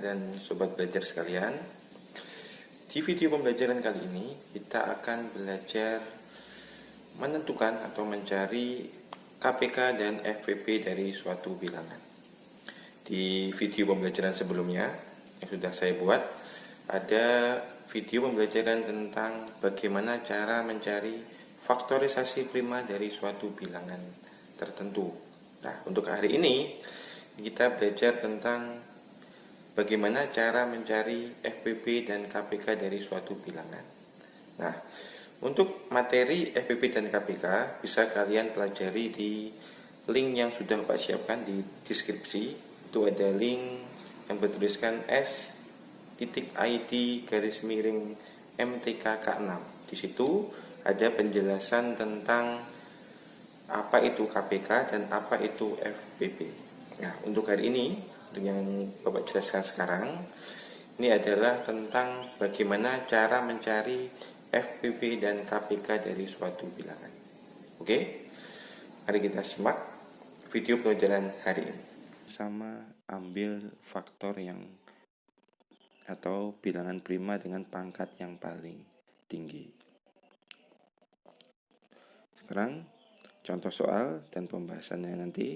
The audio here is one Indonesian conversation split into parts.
dan sobat belajar sekalian. Di video pembelajaran kali ini kita akan belajar menentukan atau mencari KPK dan FPP dari suatu bilangan. Di video pembelajaran sebelumnya yang sudah saya buat, ada video pembelajaran tentang bagaimana cara mencari faktorisasi prima dari suatu bilangan tertentu. Nah, untuk hari ini kita belajar tentang bagaimana cara mencari FPP dan KPK dari suatu bilangan. Nah, untuk materi FPP dan KPK bisa kalian pelajari di link yang sudah Bapak siapkan di deskripsi. Itu ada link yang bertuliskan s.id/MTKK6. Di situ ada penjelasan tentang apa itu KPK dan apa itu FPP. Nah, untuk hari ini, yang Bapak jelaskan sekarang, ini adalah tentang bagaimana cara mencari FPP dan KPK dari suatu bilangan. Oke, mari kita simak video pelajaran hari ini. Sama ambil faktor yang atau bilangan prima dengan pangkat yang paling tinggi. Sekarang contoh soal dan pembahasannya nanti.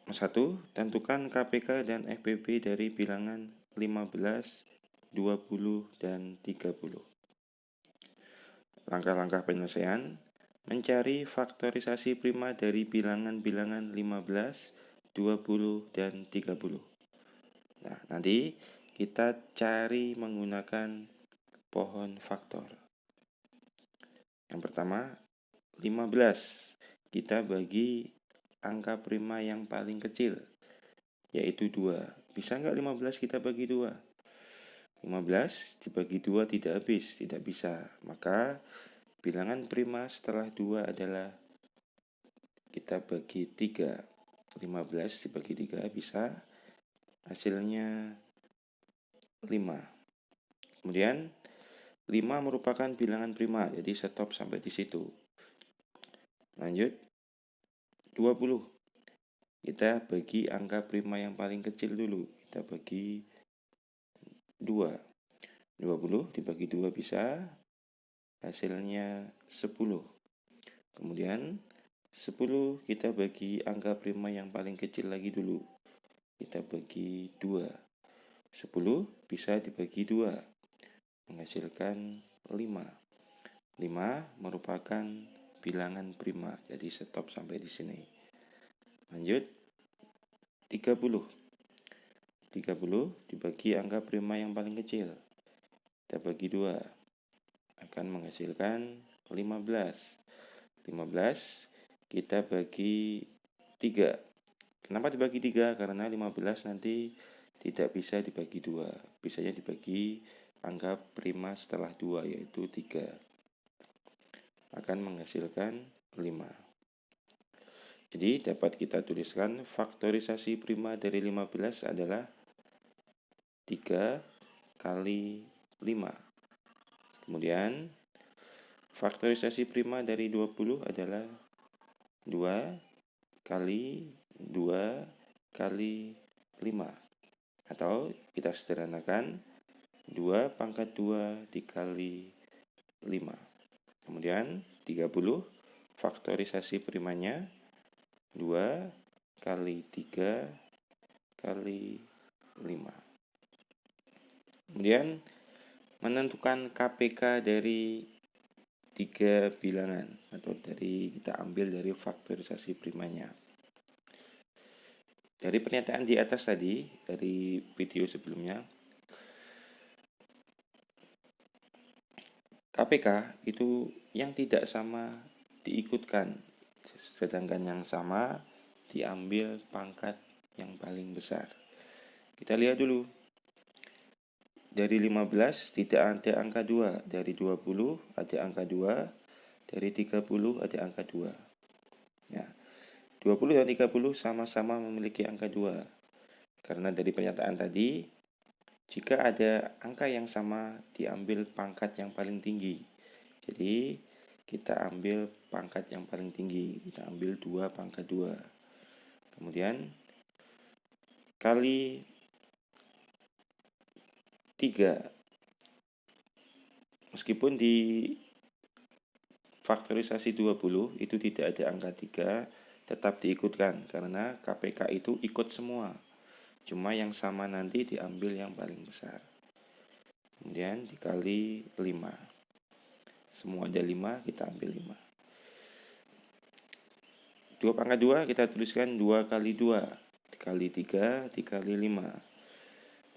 1. Tentukan KPK dan FPP dari bilangan 15, 20, dan 30. Langkah-langkah penyelesaian: mencari faktorisasi prima dari bilangan-bilangan 15, 20, dan 30. Nah, nanti kita cari menggunakan pohon faktor. Yang pertama, 15. Kita bagi angka prima yang paling kecil, yaitu 2. Bisa nggak 15 kita bagi 2? 15 dibagi 2 tidak habis, tidak bisa. Maka bilangan prima setelah 2 adalah kita bagi 3. 15 dibagi 3 bisa, hasilnya 5. Kemudian 5 merupakan bilangan prima, jadi stop sampai di situ. Lanjut, 20. Kita bagi angka prima yang paling kecil dulu. Kita bagi 2. 20 dibagi 2 bisa, hasilnya 10. Kemudian 10 kita bagi angka prima yang paling kecil lagi dulu. Kita bagi 2. 10 bisa dibagi 2, menghasilkan 5. 5 merupakan bilangan prima, jadi stop sampai di sini. Lanjut, 30. 30 dibagi angka prima yang paling kecil. Kita bagi 2, akan menghasilkan 15. 15 kita bagi 3. Kenapa dibagi 3? Karena 15 nanti tidak bisa dibagi 2. Bisanya dibagi angka prima setelah 2, yaitu 3. Akan menghasilkan 5. Jadi dapat kita tuliskan faktorisasi prima dari 15 adalah 3 kali 5. Kemudian faktorisasi prima dari 20 adalah 2 kali 2 kali 5. Atau kita sederhanakan 2 pangkat 2 dikali 5. Kemudian 30 faktorisasi primanya 2 kali 3 kali 5. Kemudian menentukan KPK dari 3 bilangan, atau kita ambil dari faktorisasi primanya. Dari pernyataan di atas tadi, dari video sebelumnya, KPK itu yang tidak sama diikutkan, sedangkan yang sama diambil pangkat yang paling besar. Kita lihat dulu. Dari 15 tidak ada angka 2, dari 20 ada angka 2, dari 30 ada angka 2. Ya, 20 dan 30 sama-sama memiliki angka 2. Karena dari pernyataan tadi, jika ada angka yang sama, diambil pangkat yang paling tinggi. Jadi, kita ambil pangkat yang paling tinggi. Kita ambil 2 pangkat 2. Kemudian, kali 3. Meskipun di faktorisasi 20 itu tidak ada angka 3, tetap diikutkan karena KPK itu ikut semua. Cuma yang sama nanti diambil yang paling besar. Kemudian dikali 5. Semua ada 5, kita ambil 5. 2 pangkat 2 kita tuliskan 2 kali 2. Dikali 3, dikali 5.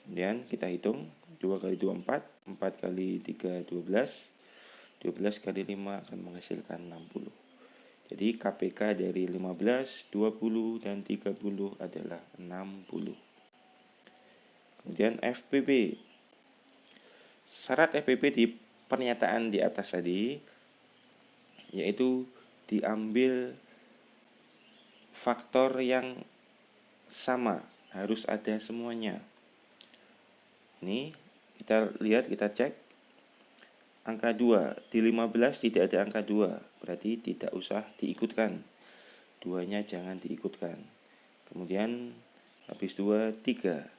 Kemudian kita hitung 2 kali 2, 4. 4 kali 3, 12. 12 kali 5 akan menghasilkan 60. Jadi KPK dari 15, 20, dan 30 adalah 60. Kemudian FPP. Syarat FPP di pernyataan di atas tadi, yaitu diambil faktor yang sama, harus ada semuanya. Ini kita lihat, kita cek. Angka 2, di 15 tidak ada angka 2, berarti tidak usah diikutkan. 2-nya jangan diikutkan. Kemudian habis 2, 3.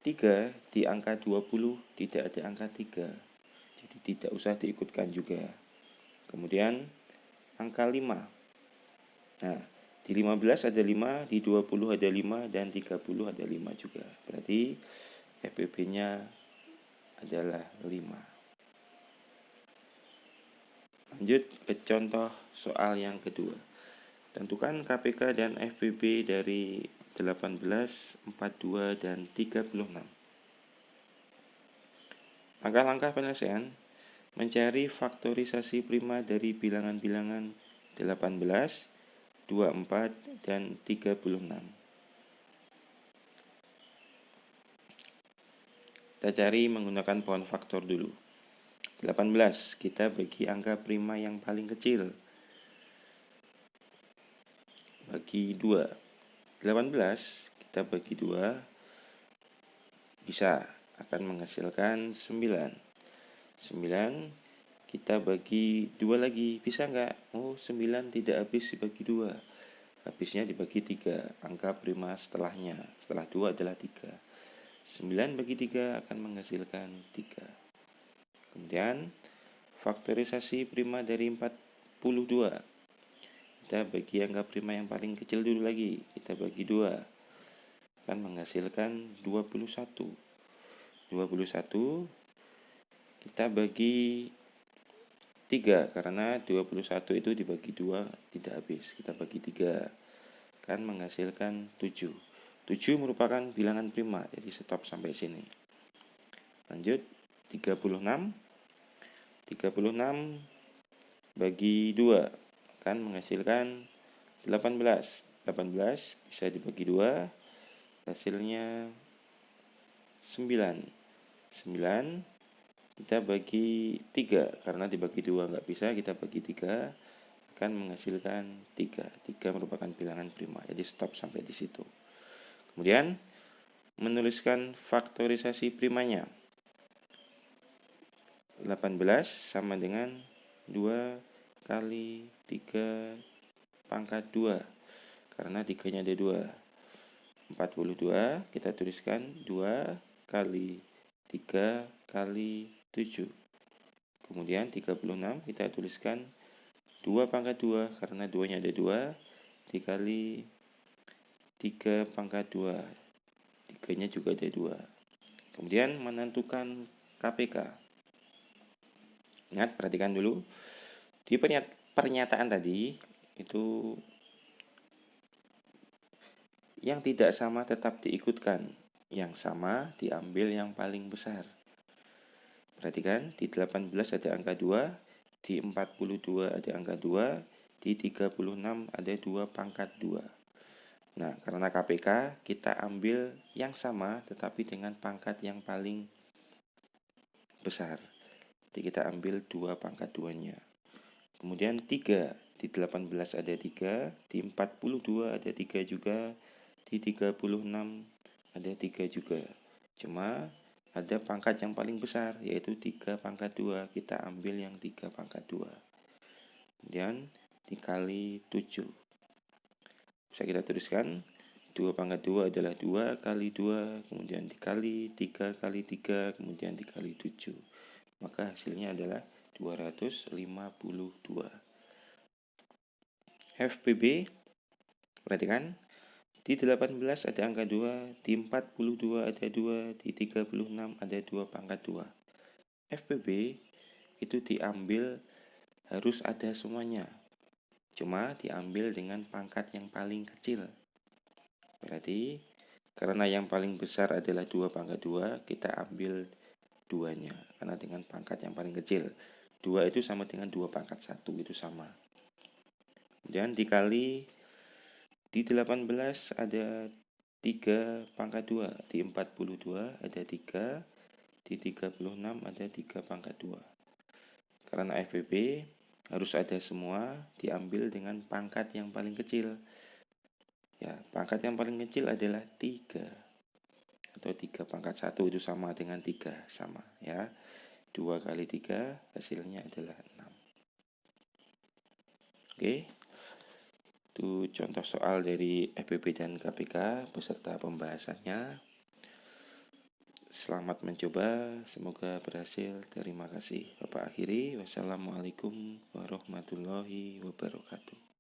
3 di angka 20 tidak ada angka 3, jadi tidak usah diikutkan juga. Kemudian angka 5. Nah, di 15 ada 5, di 20 ada 5, dan 30 ada 5 juga. Berarti FPP-nya adalah 5. Lanjut ke contoh soal yang kedua. Tentukan KPK dan FPP dari 18, 42, dan 36. Langkah-langkah penyelesaian: mencari faktorisasi prima dari bilangan-bilangan 18, 24, dan 36. Kita cari menggunakan pohon faktor dulu. 18, kita bagi angka prima yang paling kecil. Bagi 2. 18, kita bagi 2, bisa, akan menghasilkan 9. 9, kita bagi 2 lagi, bisa nggak? Oh, 9 tidak habis dibagi 2. Habisnya dibagi 3, angka prima setelahnya. Setelah 2 adalah 3. 9 bagi 3 akan menghasilkan 3. Kemudian faktorisasi prima dari 42. Kita bagi angka prima yang paling kecil dulu lagi. Kita bagi 2. Akan menghasilkan 21. 21 kita bagi 3, karena 21 itu dibagi 2 tidak habis. Kita bagi 3. Akan menghasilkan 7. 7 merupakan bilangan prima, jadi stop sampai sini. Lanjut, 36. 36 bagi 2 akan menghasilkan 18. 18 bisa dibagi 2, hasilnya 9. 9 kita bagi 3, karena dibagi 2 nggak bisa, kita bagi 3, akan menghasilkan 3. 3 merupakan bilangan prima, jadi stop sampai di situ. Kemudian menuliskan faktorisasi primanya. 18 sama dengan 2 kali 3 pangkat 2, karena 3-nya ada 2. 42 kita tuliskan 2 kali 3 kali 7. Kemudian 36 kita tuliskan 2 pangkat 2, karena 2-nya ada 2, dikali 3 pangkat 2. 3-nya juga ada 2. Kemudian menentukan KPK. Ingat, perhatikan dulu. Di pernyataan tadi, itu yang tidak sama tetap diikutkan. Yang sama diambil yang paling besar. Perhatikan, di 18 ada angka 2, di 42 ada angka 2, di 36 ada 2 pangkat 2. Nah, karena KPK, kita ambil yang sama tetapi dengan pangkat yang paling besar. Jadi kita ambil 2 pangkat 2-nya. Kemudian 3, di 18 ada 3, di 42 ada 3 juga, di 36 ada 3 juga. Cuma ada pangkat yang paling besar, yaitu 3 pangkat 2. Kita ambil yang 3 pangkat 2. Kemudian dikali 7. Bisa kita tuliskan 2 pangkat 2 adalah 2 kali 2, kemudian dikali 3 kali 3, kemudian dikali 7. Maka hasilnya adalah 252. FPB, perhatikan, di 18 ada angka 2, di 42 ada 2, di 36 ada 2 pangkat 2. FPB itu diambil harus ada semuanya, cuma diambil dengan pangkat yang paling kecil. Berarti karena yang paling besar adalah 2 pangkat 2, kita ambil 2-nya. Karena dengan pangkat yang paling kecil. 2 itu sama dengan 2 pangkat 1, itu sama. Kemudian dikali di 18 ada 3 pangkat 2, di 42 ada 3, di 36 ada 3 pangkat 2. Karena FPB harus ada semua, diambil dengan pangkat yang paling kecil. Ya, pangkat yang paling kecil adalah 3. Atau 3 pangkat 1 itu sama dengan 3, sama ya. 2 kali 3 hasilnya adalah 6. Oke. Itu contoh soal dari FPB dan KPK beserta pembahasannya. Selamat mencoba, semoga berhasil. Terima kasih. Bapak akhiri, wassalamualaikum warahmatullahi wabarakatuh.